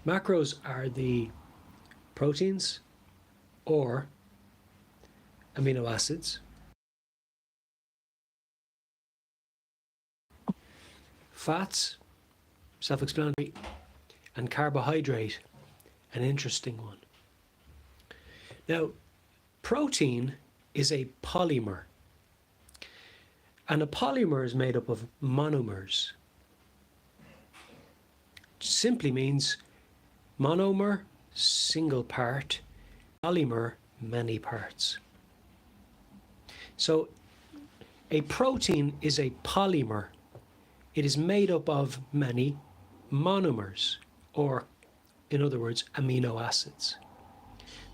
Macros are the proteins or amino acids. Fats, self-explanatory, and carbohydrate, an interesting one. Now, protein is a polymer, and a polymer is made up of monomers. Simply means monomer, single part, polymer, many parts. So a protein is a polymer. It is made up of many monomers, or in other words, amino acids.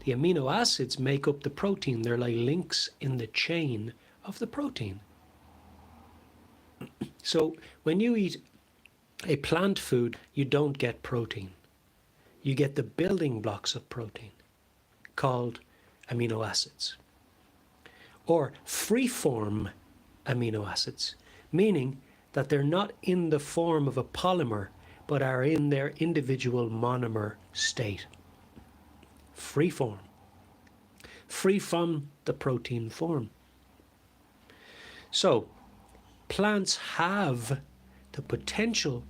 The amino acids make up the protein. They're like links in the chain of the protein. So when you eat a plant food, you don't get protein. You get the building blocks of protein, called amino acids, or free-form amino acids, meaning that they're not in the form of a polymer, but are in their individual monomer state. Free form. Free from the protein form. So, plants have the potential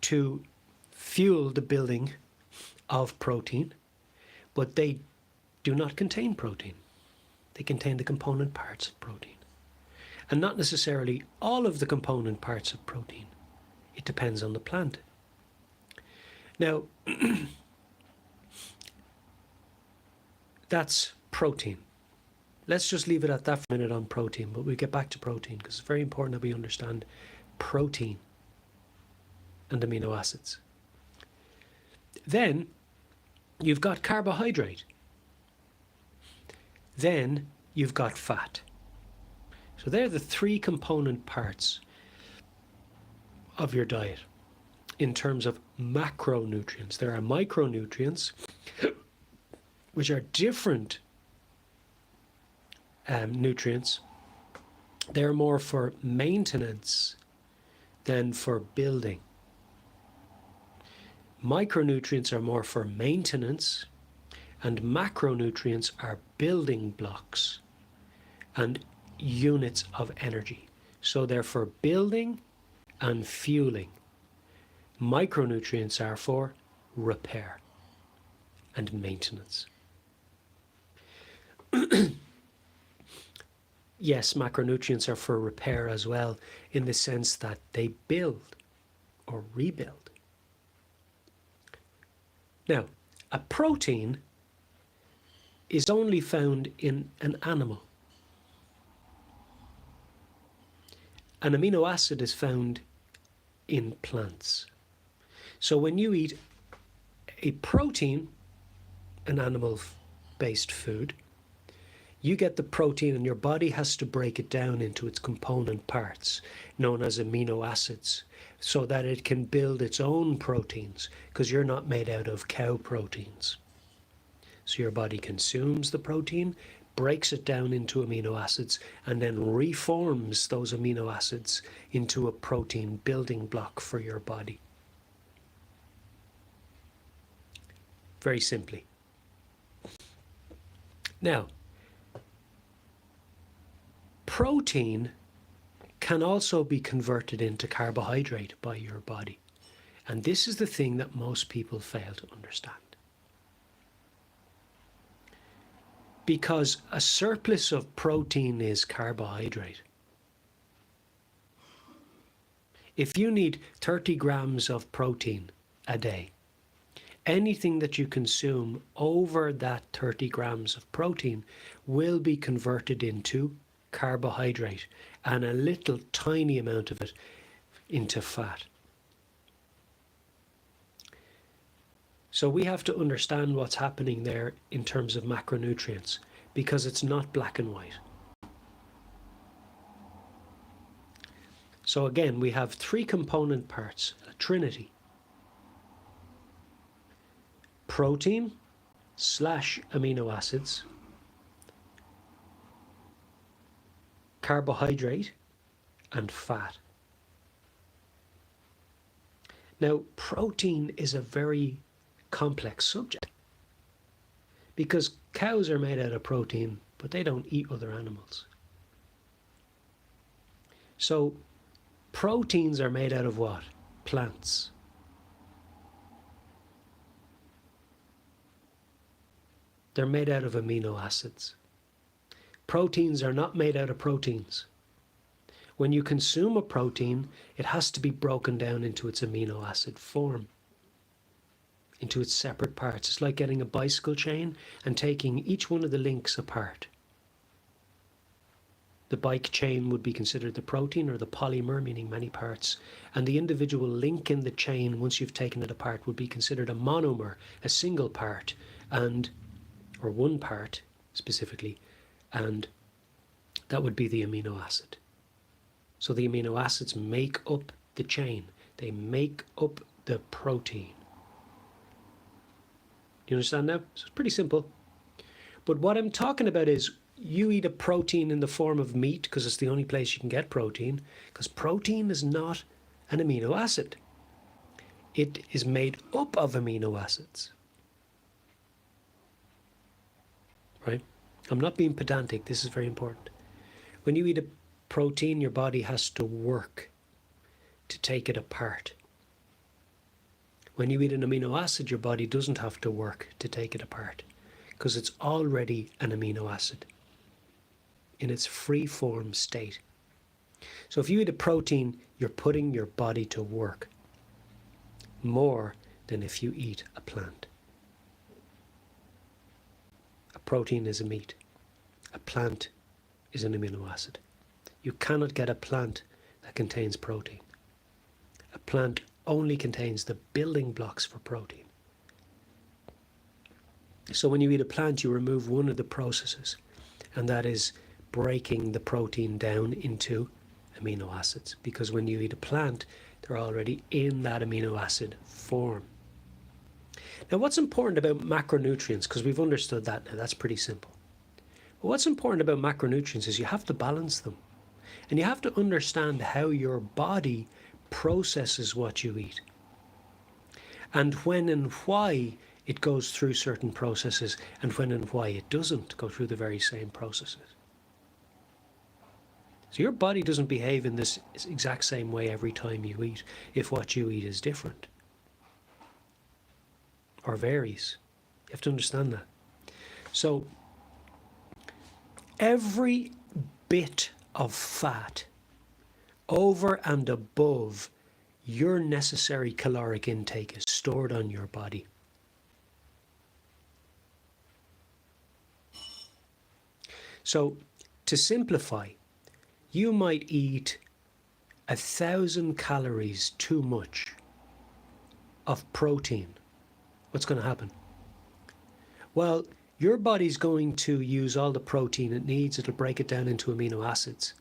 to fuel the building of protein, but they do not contain protein. They contain the component parts of protein. And not necessarily all of the component parts of protein. It depends on the plant. Now, that's protein. Let's just leave it at that for a minute on protein, but we'll get back to protein because it's very important that we understand protein and amino acids. Then you've got carbohydrate. Then you've got fat. So they're the three component parts of your diet in terms of macronutrients. There are micronutrients, which are different nutrients. They're more for maintenance than for building. Micronutrients are more for maintenance, and macronutrients are building blocks and units of energy. So they're for building and fueling. Micronutrients are for repair and maintenance. Yes, macronutrients are for repair as well, in the sense that they build or rebuild. Now, a protein is only found in an animal. An amino acid is found in plants. So when you eat a protein, an animal-based food, you get the protein and your body has to break it down into its component parts, known as amino acids, so that it can build its own proteins, because you're not made out of cow proteins. So your body consumes the protein, breaks it down into amino acids, and then reforms those amino acids into a protein building block for your body. Very simply. Now, protein can also be converted into carbohydrate by your body. And this is the thing that most people fail to understand. Because a surplus of protein is carbohydrate. If you need 30 grams of protein a day, anything that you consume over that 30 grams of protein will be converted into carbohydrate, and a little tiny amount of it into fat. So we have to understand what's happening there in terms of macronutrients, because it's not black and white. So again, we have three component parts, a trinity. Protein / amino acids, carbohydrate, and fat. Now, protein is a very complex subject because cows are made out of protein, but they don't eat other animals. So proteins are made out of what? Plants. They're made out of amino acids. Proteins are not made out of proteins. When you consume a protein, it has to be broken down into its amino acid form, into its separate parts. It's like getting a bicycle chain and taking each one of the links apart. The bike chain would be considered the protein or the polymer, meaning many parts, and the individual link in the chain, once you've taken it apart, would be considered a monomer, a single part, or one part specifically, and that would be the amino acid. So the amino acids make up the chain. They make up the protein. Do you understand now? So it's pretty simple. But what I'm talking about is you eat a protein in the form of meat because it's the only place you can get protein, because protein is not an amino acid. It is made up of amino acids. Right? I'm not being pedantic. This is very important. When you eat a protein, your body has to work to take it apart. When you eat an amino acid, your body doesn't have to work to take it apart because it's already an amino acid in its free form state. So if you eat a protein, you're putting your body to work more than if you eat a plant. A protein is a meat. A plant is an amino acid. You cannot get a plant that contains protein. A plant only contains the building blocks for protein. So when you eat a plant, you remove one of the processes, and that is breaking the protein down into amino acids, because when you eat a plant, they're already in that amino acid form. Now, what's important about macronutrients, because we've understood that now, that's pretty simple. But what's important about macronutrients is you have to balance them, and you have to understand how your body processes what you eat, and when and why it goes through certain processes, and when and why it doesn't go through the very same processes. So your body doesn't behave in this exact same way every time you eat if what you eat is different or varies. You have to understand that. So every bit of fat over and above your necessary caloric intake is stored on your body. So to simplify, you might eat 1,000 calories too much of protein. What's going to happen? Well, your body's going to use all the protein it needs. It'll break it down into amino acids.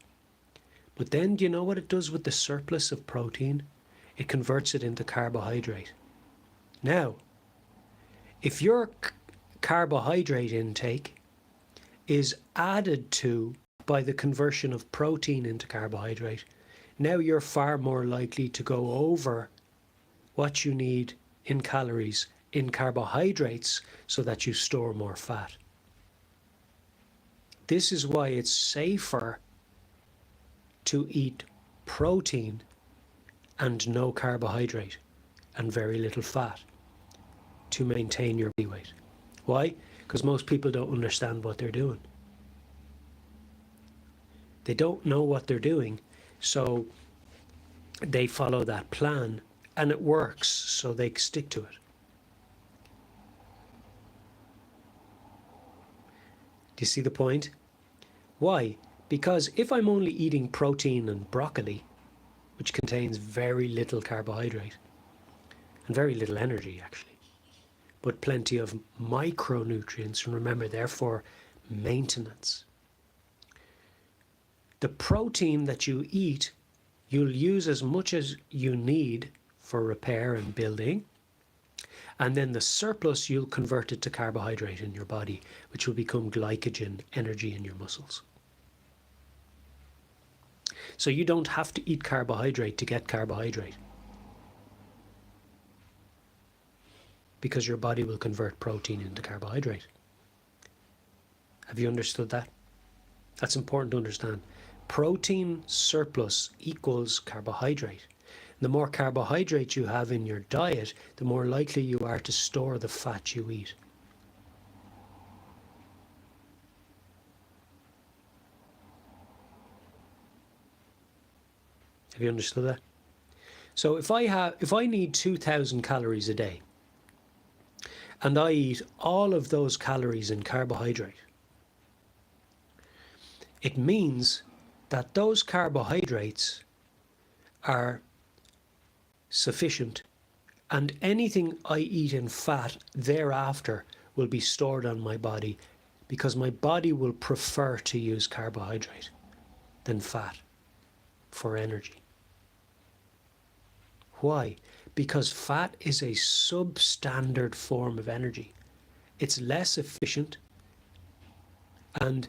But then, do you know what it does with the surplus of protein? It converts it into carbohydrate. Now, if your carbohydrate intake is added to by the conversion of protein into carbohydrate, now you're far more likely to go over what you need in calories in carbohydrates so that you store more fat. This is why it's safer to eat protein and no carbohydrate and very little fat to maintain your body weight. Why? Because most people don't understand what they're doing. They don't know what they're doing, so they follow that plan and it works, so they stick to it. Do you see the point? Why? Because if I'm only eating protein and broccoli, which contains very little carbohydrate and very little energy actually, but plenty of micronutrients, and remember, therefore, maintenance. The protein that you eat, you'll use as much as you need for repair and building, and then the surplus you'll convert it to carbohydrate in your body, which will become glycogen, energy in your muscles. So you don't have to eat carbohydrate to get carbohydrate. because your body will convert protein into carbohydrate. Have you understood that? That's important to understand. Protein surplus equals carbohydrate. The more carbohydrate you have in your diet, the more likely you are to store the fat you eat. Have you understood that? So if I need 2,000 calories a day, and I eat all of those calories in carbohydrate, it means that those carbohydrates are sufficient, and anything I eat in fat thereafter will be stored on my body, because my body will prefer to use carbohydrate than fat for energy. Why? Because fat is a substandard form of energy. It's less efficient, and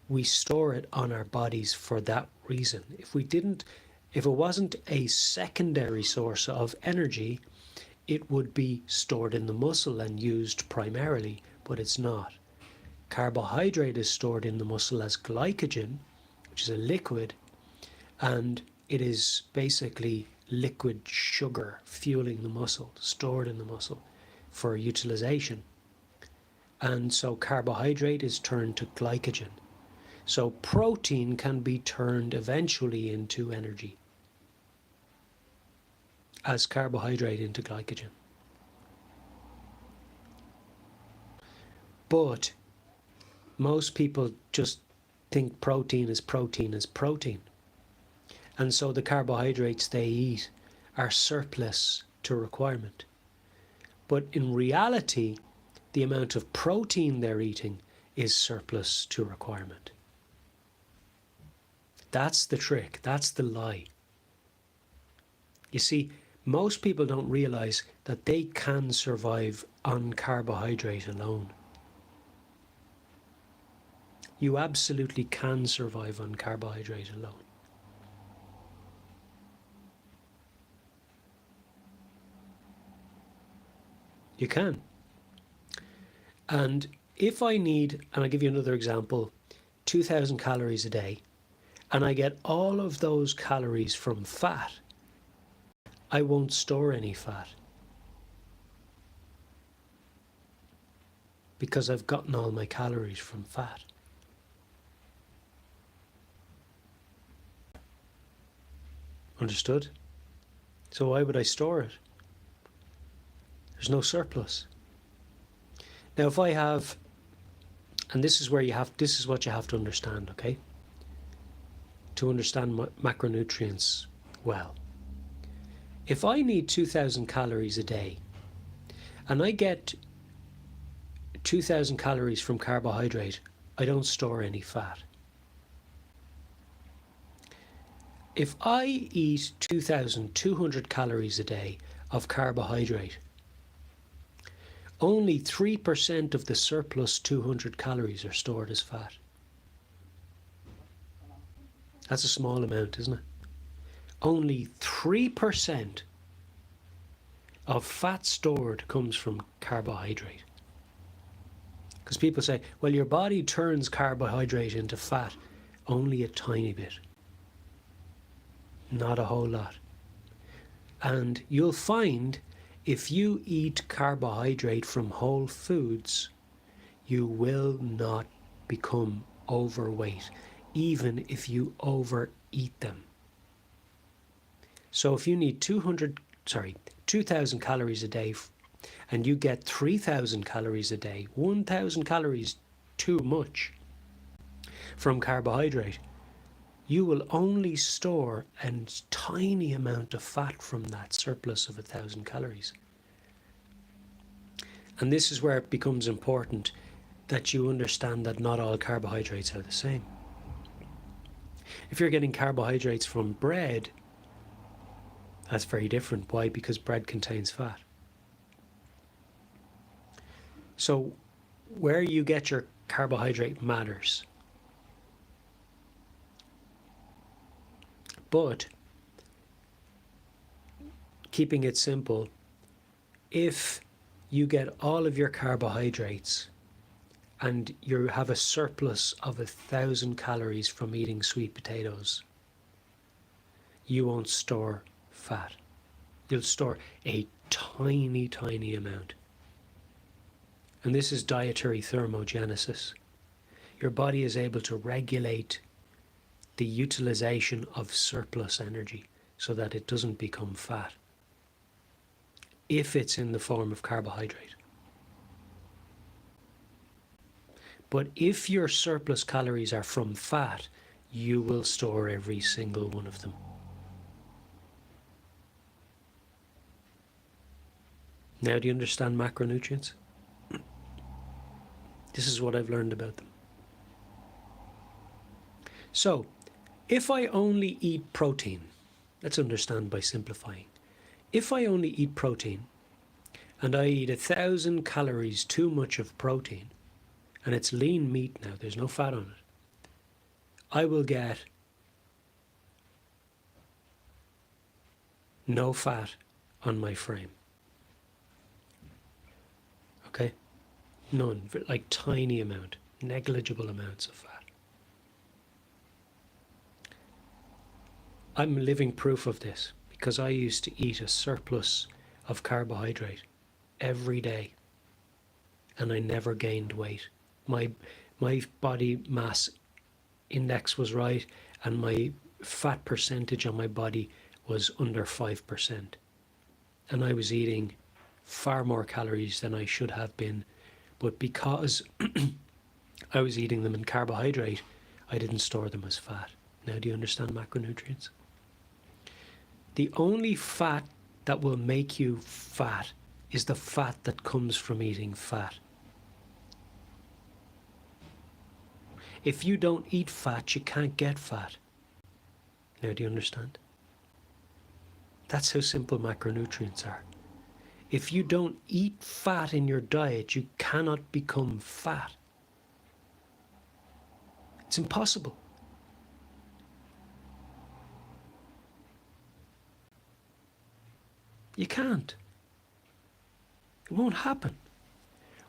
we store it on our bodies for that reason. If it wasn't a secondary source of energy, it would be stored in the muscle and used primarily, but it's not. Carbohydrate is stored in the muscle as glycogen, which is a liquid, and it is basically liquid sugar fueling the muscle, stored in the muscle for utilization. And so carbohydrate is turned to glycogen. So protein can be turned eventually into energy as carbohydrate into glycogen. But most people just think protein is protein is protein. And so the carbohydrates they eat are surplus to requirement. But in reality, the amount of protein they're eating is surplus to requirement. That's the trick. That's the lie. You see, most people don't realize that they can survive on carbohydrate alone. You absolutely can survive on carbohydrate alone. You can. And if I need, and I'll give you another example, 2,000 calories a day, and I get all of those calories from fat, I won't store any fat, because I've gotten all my calories from fat. Understood? So why would I store it? There's no surplus. Now if I have, and this is what you have to understand, okay? To understand macronutrients well. If I need 2,000 calories a day, and I get 2,000 calories from carbohydrate, I don't store any fat. If I eat 2,200 calories a day of carbohydrate, only 3% of the surplus 200 calories are stored as fat. That's a small amount, isn't it? Only 3% of fat stored comes from carbohydrate. Because people say, well, your body turns carbohydrate into fat only a tiny bit. Not a whole lot. And you'll find if you eat carbohydrate from whole foods, you will not become overweight, even if you overeat them. So if you need 2,000 calories a day and you get 3,000 calories a day, 1,000 calories too much from carbohydrate, you will only store a tiny amount of fat from that surplus of 1,000 calories. And this is where it becomes important that you understand that not all carbohydrates are the same. If you're getting carbohydrates from bread, that's very different. Why? Because bread contains fat. So where you get your carbohydrate matters. But keeping it simple, if you get all of your carbohydrates and you have a surplus of 1,000 calories from eating sweet potatoes, you won't store fat. You'll store a tiny, tiny amount. And this is dietary thermogenesis. Your body is able to regulate the utilization of surplus energy so that it doesn't become fat, if it's in the form of carbohydrate. But if your surplus calories are from fat, you will store every single one of them. Now, do you understand macronutrients? This is what I've learned about them. So, if I only eat protein, let's understand by simplifying. If I only eat protein, and I eat 1,000 calories too much of protein, and it's lean meat now, there's no fat on it, I will get no fat on my frame. Okay? None, like tiny amount, negligible amounts of fat. I'm living proof of this because I used to eat a surplus of carbohydrate every day and I never gained weight. My body mass index was right and my fat percentage on my body was under 5%. And I was eating far more calories than I should have been, but because I was eating them in carbohydrate, I didn't store them as fat. Now, do you understand macronutrients? The only fat that will make you fat is the fat that comes from eating fat. If you don't eat fat, you can't get fat. Now, do you understand? That's how simple macronutrients are. If you don't eat fat in your diet, you cannot become fat. It's impossible. You can't. It won't happen.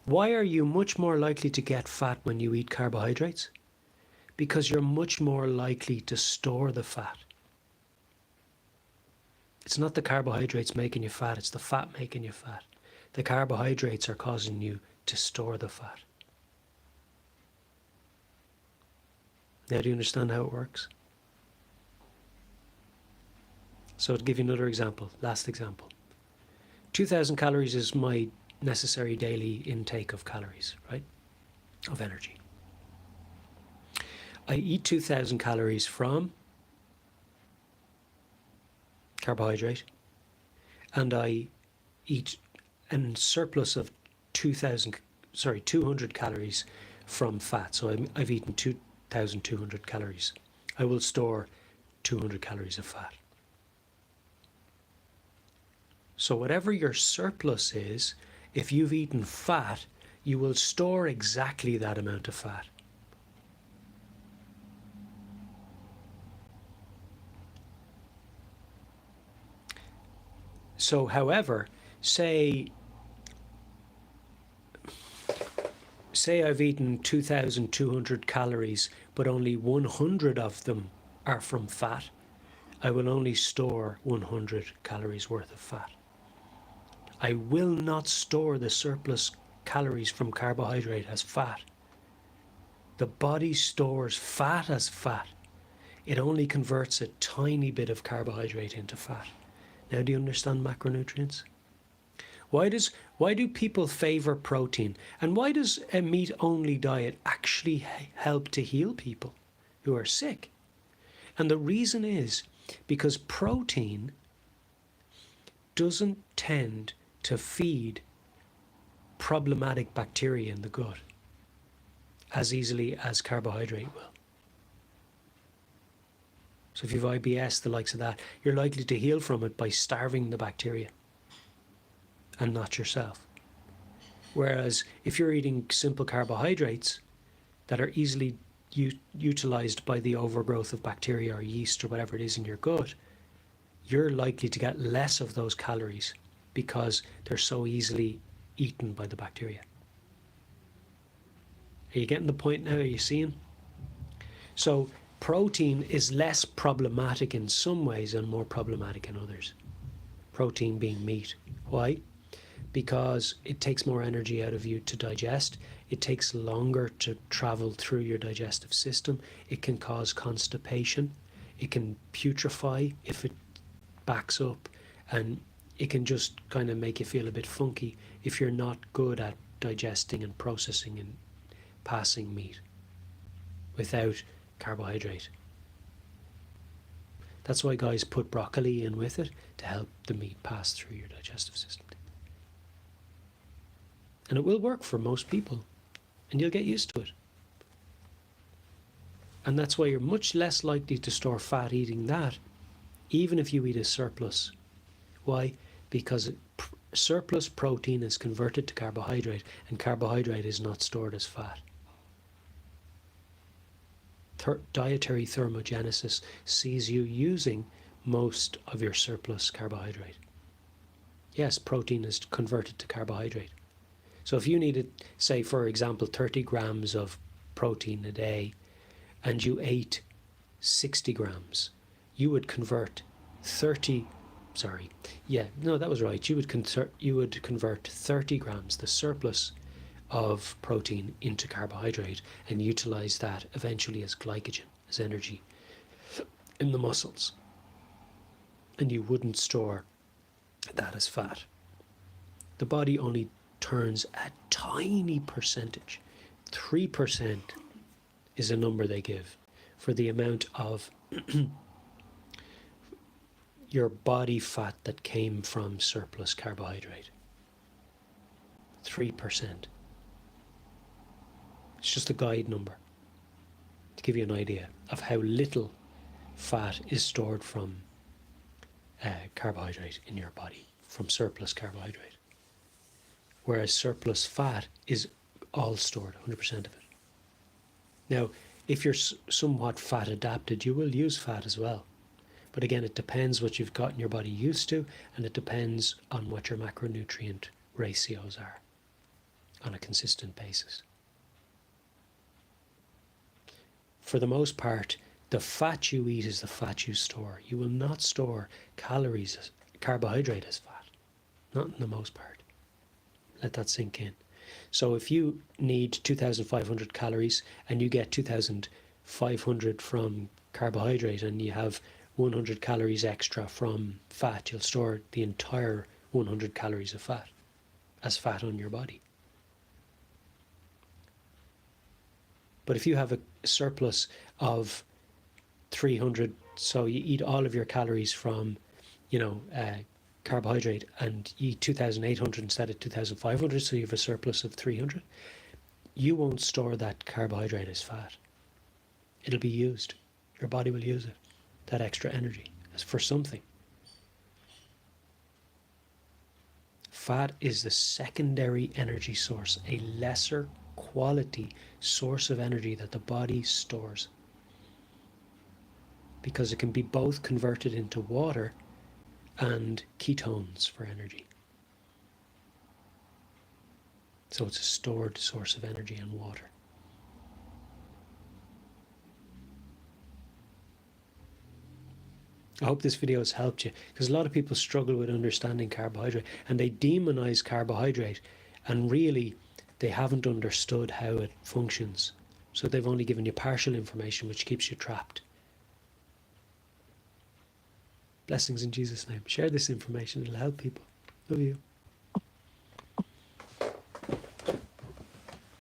Why are you much more likely to get fat when you eat carbohydrates? Because you're much more likely to store the fat. It's not the carbohydrates making you fat, it's the fat making you fat. The carbohydrates are causing you to store the fat. Now, do you understand how it works? So to give you another example, last example. 2,000 calories is my necessary daily intake of calories, right? Of energy. I eat 2,000 calories from carbohydrate, and I eat a surplus of 200 calories from fat. So I've eaten 2,200 calories. I will store 200 calories of fat. So whatever your surplus is, if you've eaten fat, you will store exactly that amount of fat. So, however, say I've eaten 2,200 calories, but only 100 of them are from fat, I will only store 100 calories worth of fat. I will not store the surplus calories from carbohydrate as fat. The body stores fat as fat. It only converts a tiny bit of carbohydrate into fat. Now, do you understand macronutrients? Why do people favor protein? And why does a meat-only diet actually help to heal people who are sick? And the reason is because protein doesn't tend to feed problematic bacteria in the gut as easily as carbohydrate will. So if you have IBS, the likes of that, you're likely to heal from it by starving the bacteria and not yourself. Whereas if you're eating simple carbohydrates that are easily utilized by the overgrowth of bacteria or yeast or whatever it is in your gut, you're likely to get less of those calories because they're so easily eaten by the bacteria. Are you getting the point now? Are you seeing? So protein is less problematic in some ways and more problematic in others. Protein being meat. Why? Because it takes more energy out of you to digest. It takes longer to travel through your digestive system. It can cause constipation. It can putrefy if it backs up, and it can just kind of make you feel a bit funky if you're not good at digesting and processing and passing meat without carbohydrate. That's why guys put broccoli in with it, to help the meat pass through your digestive system. And it will work for most people, and you'll get used to it. And that's why you're much less likely to store fat eating that, even if you eat a surplus. Why? Because surplus protein is converted to carbohydrate, and carbohydrate is not stored as fat. Dietary thermogenesis sees you using most of your surplus carbohydrate. Yes, protein is converted to carbohydrate. So if you needed, say for example, 30 grams of protein a day, and you ate 60 grams, you would convert 30, sorry, yeah, no, that was right. You would convert 30 grams, the surplus of protein, into carbohydrate, and utilize that eventually as glycogen, as energy in the muscles. And you wouldn't store that as fat. The body only turns a tiny percentage. 3% is a number they give for the amount of your body fat that came from surplus carbohydrate. 3%. It's just a guide number to give you an idea of how little fat is stored from carbohydrate in your body, from surplus carbohydrate. Whereas surplus fat is all stored, 100% of it. Now, if you're somewhat fat adapted, you will use fat as well. But again, it depends what you've gotten your body used to, and it depends on what your macronutrient ratios are on a consistent basis. For the most part, the fat you eat is the fat you store. You will not store calories, carbohydrate as fat. Not in the most part. Let that sink in. So if you need 2,500 calories and you get 2,500 from carbohydrate, and you have 100 calories extra from fat, you'll store the entire 100 calories of fat as fat on your body. But if you have a surplus of 300, so you eat all of your calories from, carbohydrate, and you eat 2,800 instead of 2,500, so you have a surplus of 300, you won't store that carbohydrate as fat. It'll be used. Your body will use it, that extra energy, as for something. Fat is the secondary energy source, a lesser quality source of energy that the body stores, because it can be both converted into water and ketones for energy. So it's a stored source of energy and water. I hope this video has helped you, because a lot of people struggle with understanding carbohydrate, and they demonize carbohydrate, and really they haven't understood how it functions. So they've only given you partial information, which keeps you trapped. Blessings in Jesus' name. Share this information. It'll help people. Love you.